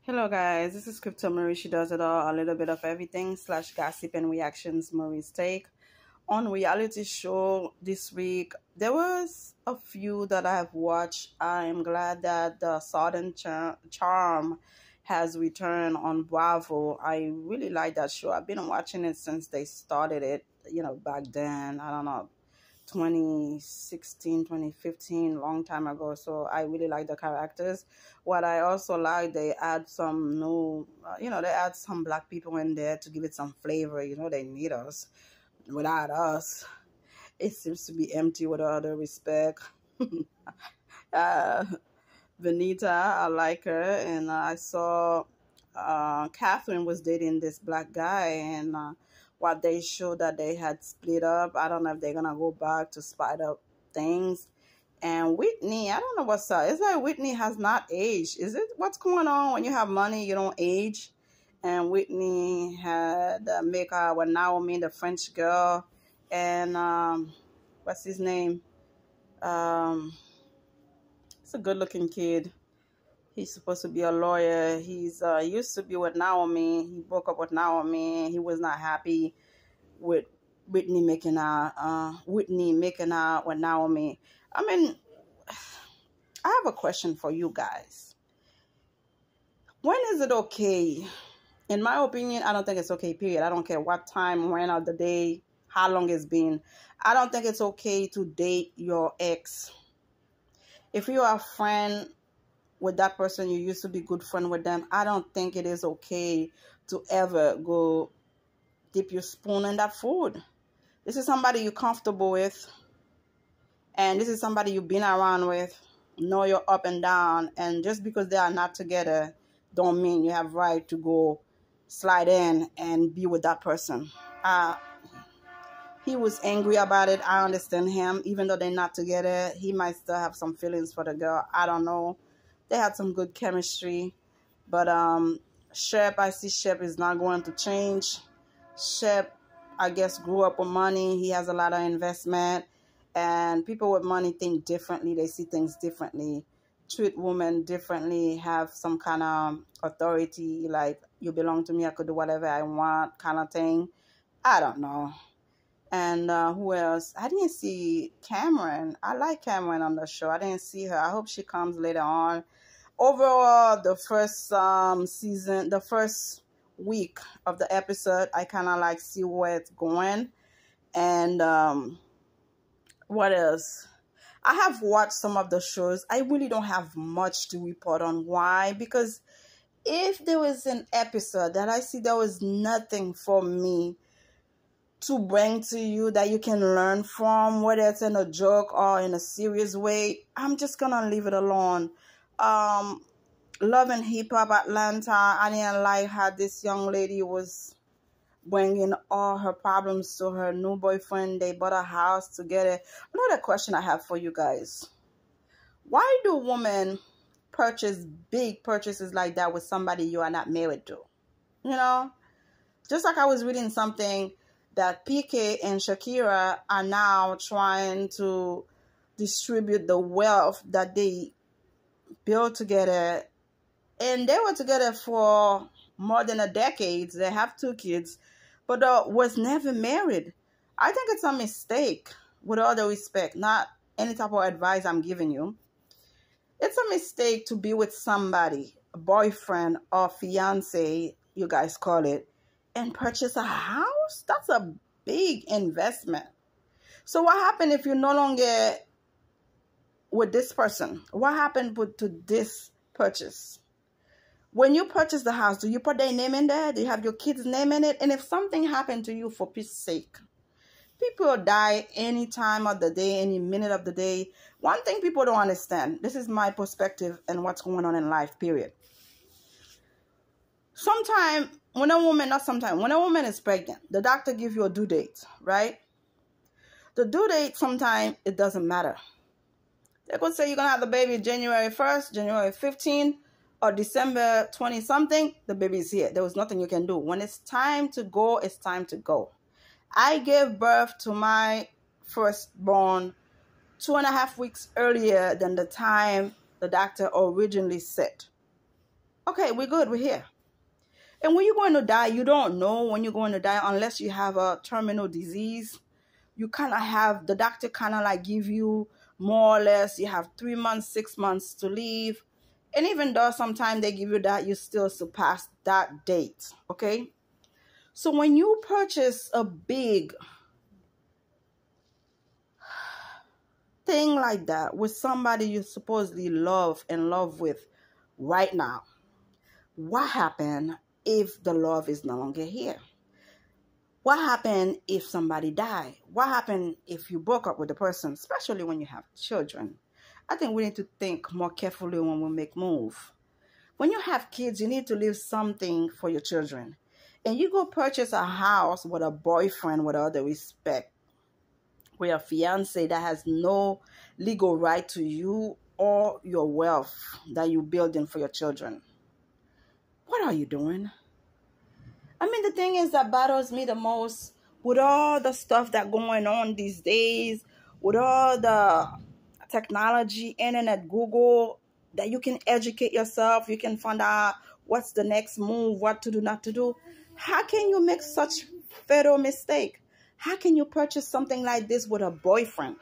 Hello guys, this is Crypto Marie. She does it all, a little bit of everything slash gossip and reactions. Marie's take on reality show this week. There was a few that I have watched. I am glad that the Southern Charm has returned on Bravo. I really like that show. I've been watching it since they started it. Back then. I don't know. 2016, 2015, long time ago. So I really like the characters. What I also like, they add some new, they add some black people in there to give it some flavor. They need us. Without us, it seems to be empty with all the respect. uh, Venita, I like her. And I saw Catherine was dating this black guy, and what they showed that they had split up. I don't know if they're gonna go back to spice up things. And Whitney, I don't know what's up. It's like Whitney has not aged. Is it what's going on when you have money, you don't age? And Whitney had make out with Naomi, the French girl, and what's his name? Um, it's a good-looking kid. He's supposed to be a lawyer. He's used to be with Naomi. He broke up with Naomi. He was not happy with Whitney making out. Whitney making out with Naomi. I mean, I have a question for you guys. When is it okay? In my opinion, I don't think it's okay, period. I don't care what time, when of the day, how long it's been. I don't think it's okay to date your ex. If you are a friend with that person, you used to be good friend with them, I don't think it is okay to ever go dip your spoon in that food. This is somebody you're comfortable with, and this is somebody you've been around with, know you're up and down, and just because they are not together don't mean you have right to go slide in and be with that person. He was angry about it. I understand him. Even though they're not together, he might still have some feelings for the girl. I don't know. They had some good chemistry. But Shep, I see Shep is not going to change. Shep, I guess, grew up with money. He has a lot of investment. And people with money think differently. They see things differently. Treat women differently. Have some kind of authority. Like, you belong to me. I could do whatever I want kind of thing. I don't know. And who else? I didn't see Cameron. I like Cameron on the show. I didn't see her. I hope she comes later on. Overall, the first season, the first week of the episode, I kind of like see where it's going. And what else? I have watched some of the shows. I really don't have much to report on. Why? Because if there was an episode that I see there was nothing for me to bring to you that you can learn from, whether it's in a joke or in a serious way, I'm just gonna leave it alone. Love and Hip Hop Atlanta, I didn't like how this young lady was bringing all her problems to her new boyfriend. They bought a house together. Another question I have for you guys: why do women purchase big purchases like that with somebody you are not married to? Just like I was reading something that PK and Shakira are now trying to distribute the wealth that they built together. And they were together for more than a decade. They have 2 kids, but was never married. I think it's a mistake, with all the respect, not any type of advice I'm giving you. It's a mistake to be with somebody, a boyfriend or fiance, you guys call it, and purchase a house. That's a big investment. So what happened if you're no longer with this person? What happened to this purchase? When you purchase the house, do you put their name in there? Do you have your kids' name in it? And if something happened to you, for peace sake, people die any time of the day, any minute of the day. One thing people don't understand, this is my perspective and what's going on in life, period. When a woman is pregnant, the doctor gives you a due date, right? The due date, sometimes it doesn't matter. They could say you're going to have the baby January 1st, January 15th, or December 20-something, the baby is here. There was nothing you can do. When it's time to go, it's time to go. I gave birth to my firstborn 2.5 weeks earlier than the time the doctor originally said. Okay, we're good. We're here. And when you're going to die, you don't know when you're going to die unless you have a terminal disease. You kind of have, the doctor kind of like give you more or less, you have 3 months, 6 months to live. And even though sometimes they give you that, you still surpass that date. Okay. So when you purchase a big thing like that with somebody you supposedly love and love with right now, what happened if the love is no longer here? What happened if somebody died? What happened if you broke up with the person, especially when you have children? I think we need to think more carefully when we make move. When you have kids, you need to leave something for your children. And you go purchase a house with a boyfriend with all the respect, with a fiance that has no legal right to you or your wealth that you're building for your children. What are you doing? I mean, the thing is that bothers me the most with all the stuff that going on these days, with all the technology, internet, Google, that you can educate yourself, you can find out what's the next move, what to do, not to do. How can you make such fatal mistake? How can you purchase something like this with a boyfriend?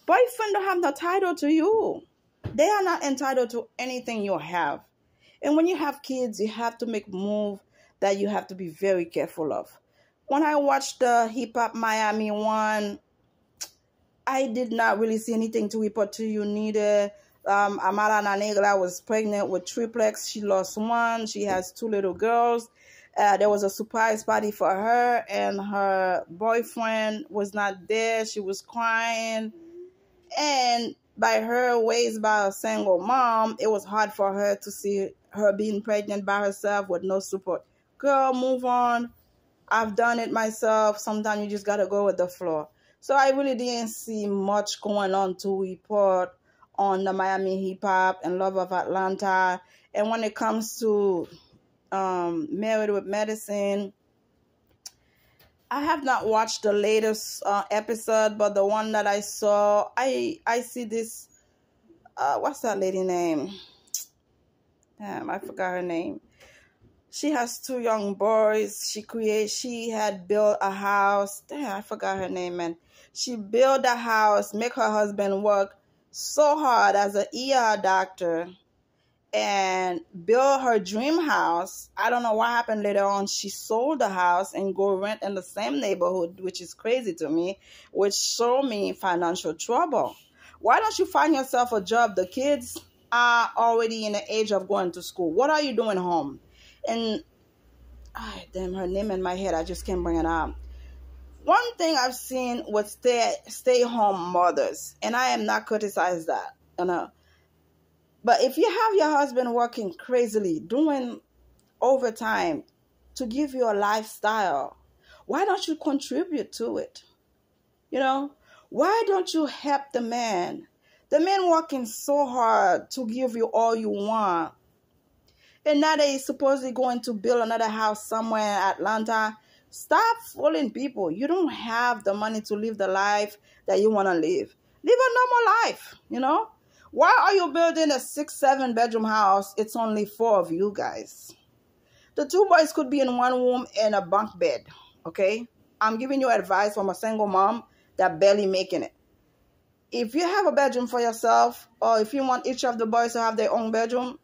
Boyfriend don't have no title to you. They are not entitled to anything you have. And when you have kids, you have to make move that you have to be very careful of. When I watched the Hip Hop Miami one, I did not really see anything to report to you neither. Amara Negra was pregnant with triplets. She lost one. She has 2 little girls. There was a surprise party for her, and her boyfriend was not there. She was crying. And by her ways, by a single mom, it was hard for her to see her being pregnant by herself with no support. Girl, move on. I've done it myself. Sometimes you just got to go with the flow. So I really didn't see much going on to report on the Miami Hip Hop and Love of Atlanta. And when it comes to Married with Medicine, I have not watched the latest episode, but the one that I saw, I see this, what's that lady name? Damn, I forgot her name. She has 2 young boys. She had built a house. Damn, I forgot her name, man. She built a house, make her husband work so hard as an ER doctor, and build her dream house. I don't know what happened later on. She sold the house and go rent in the same neighborhood, which is crazy to me, which show me financial trouble. Why don't you find yourself a job? The kids are already in the age of going to school. What are you doing home? And damn, her name in my head, I just can't bring it up. One thing I've seen with stay-home mothers, and I am not criticizing that, you know. But if you have your husband working crazily, doing overtime to give you a lifestyle, why don't you contribute to it? You know, why don't you help the man? The man working so hard to give you all you want. And now they're supposedly going to build another house somewhere in Atlanta. Stop fooling people. You don't have the money to live the life that you want to live. Live a normal life, you know. Why are you building a 6-7 bedroom house? It's only 4 of you guys. The 2 boys could be in one room and a bunk bed, okay? I'm giving you advice from a single mom that barely making it. If you have a bedroom for yourself, or if you want each of the boys to have their own bedroom,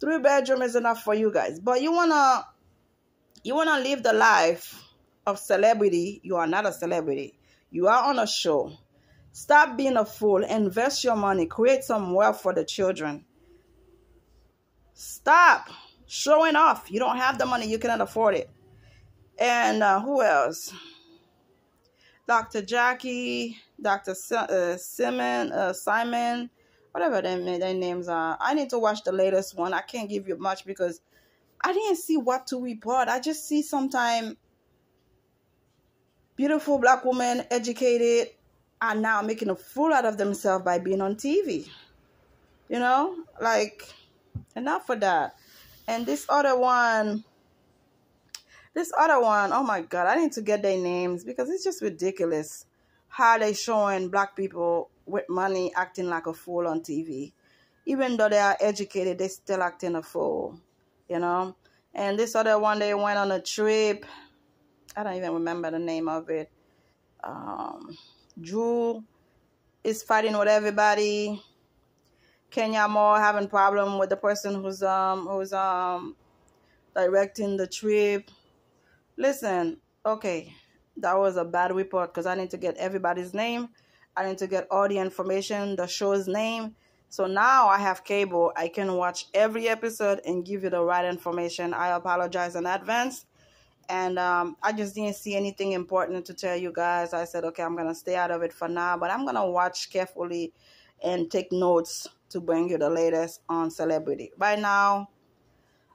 3 bedroom is enough for you guys. But you wanna live the life of celebrity. You are not a celebrity. You are on a show. Stop being a fool. Invest your money. Create some wealth for the children. Stop showing off. You don't have the money. You cannot afford it. And who else? Dr. Jackie, Dr. Simon, whatever their names are. I need to watch the latest one. I can't give you much because I didn't see what to report. I just see sometimes beautiful black women, educated, are now making a fool out of themselves by being on TV. You know, like, enough of that. And this other one, oh my God, I need to get their names because it's just ridiculous how they showing black people with money acting like a fool on TV. Even though they are educated, they still acting a fool. you know. And this other one, they went on a trip. I don't even remember the name of it. Drew is fighting with everybody. Kenya Moore having problem with the person who's directing the trip. Listen, okay, that was a bad report because I need to get everybody's name. I need to get all the information, the show's name. So now I have cable. I can watch every episode and give you the right information. I apologize in advance. And I just didn't see anything important to tell you guys. I said, okay, I'm going to stay out of it for now. But I'm going to watch carefully and take notes to bring you the latest on Celebrity. By now,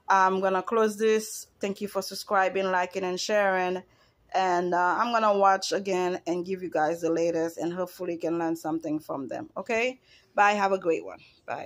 I'm going to close this. Thank you for subscribing, liking, and sharing. And I'm going to watch again and give you guys the latest. And hopefully you can learn something from them. Okay? Bye. Have a great one. Bye.